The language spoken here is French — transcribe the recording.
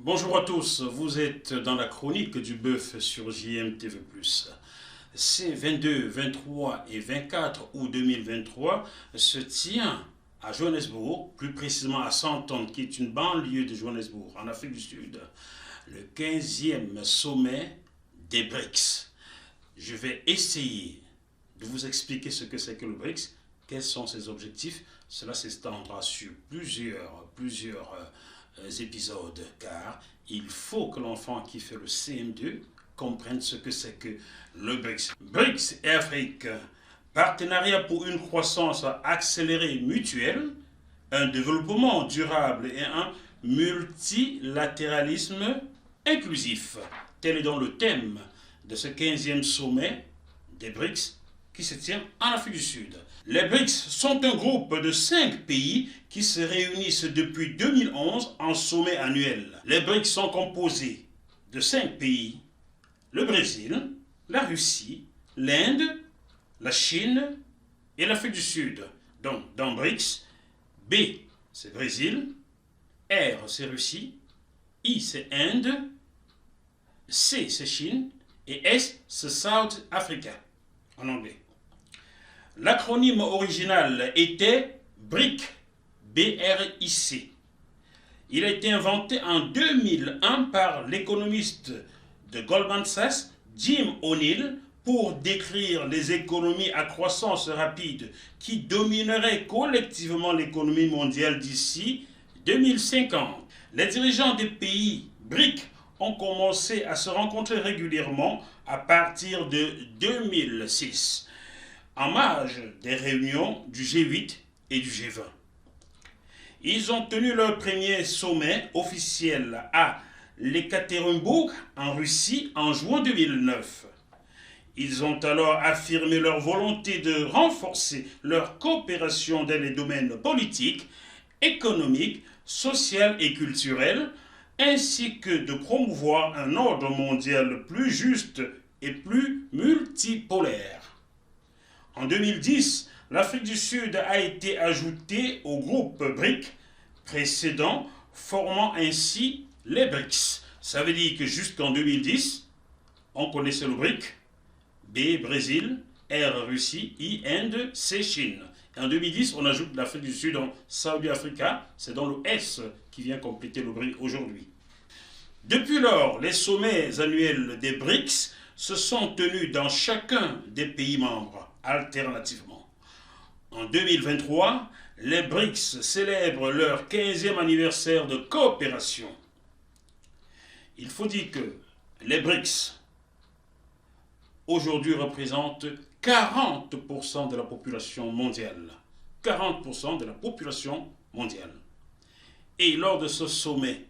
Bonjour à tous, vous êtes dans la chronique du bœuf sur JMTV+. Ces 22, 23 et 24 août 2023 se tient à Johannesburg, plus précisément à Sandton, qui est une banlieue de Johannesburg, en Afrique du Sud, le 15e sommet des BRICS. Je vais essayer de vous expliquer ce que c'est que le BRICS, quels sont ses objectifs. Cela s'étendra sur plusieurs épisodes, car il faut que l'enfant qui fait le CM2 comprenne ce que c'est que le BRICS. BRICS et Afrique, partenariat pour une croissance accélérée mutuelle, un développement durable et un multilatéralisme inclusif. Tel est donc le thème de ce 15e sommet des BRICS qui se tient en Afrique du Sud. Les BRICS sont un groupe de 5 pays qui se réunissent depuis 2011 en sommet annuel. Les BRICS sont composés de 5 pays: le Brésil, la Russie, l'Inde, la Chine et l'Afrique du Sud. Donc, dans BRICS, B c'est Brésil, R c'est Russie, I c'est Inde, C c'est Chine et S c'est South Africa en anglais. L'acronyme original était BRIC, B-R-I-C. Il a été inventé en 2001 par l'économiste de Goldman Sachs, Jim O'Neill, pour décrire les économies à croissance rapide qui domineraient collectivement l'économie mondiale d'ici 2050. Les dirigeants des pays BRIC ont commencé à se rencontrer régulièrement à partir de 2006, en marge des réunions du G8 et du G20. Ils ont tenu leur premier sommet officiel à Ekaterinbourg, en Russie, en juin 2009. Ils ont alors affirmé leur volonté de renforcer leur coopération dans les domaines politiques, économiques, social et culturel, ainsi que de promouvoir un ordre mondial plus juste et plus multipolaire. En 2010, l'Afrique du Sud a été ajoutée au groupe BRIC précédent, formant ainsi les BRICS. Ça veut dire que jusqu'en 2010, on connaissait le BRIC, B Brésil, R Russie, I Inde, C Chine. Et en 2010, on ajoute l'Afrique du Sud en South Africa, c'est dans le S qui vient compléter le BRIC aujourd'hui. Depuis lors, les sommets annuels des BRICS se sont tenus dans chacun des pays membres, alternativement. En 2023, les BRICS célèbrent leur 15e anniversaire de coopération. Il faut dire que les BRICS, aujourd'hui, représentent 40% de la population mondiale. 40% de la population mondiale. Et lors de ce sommet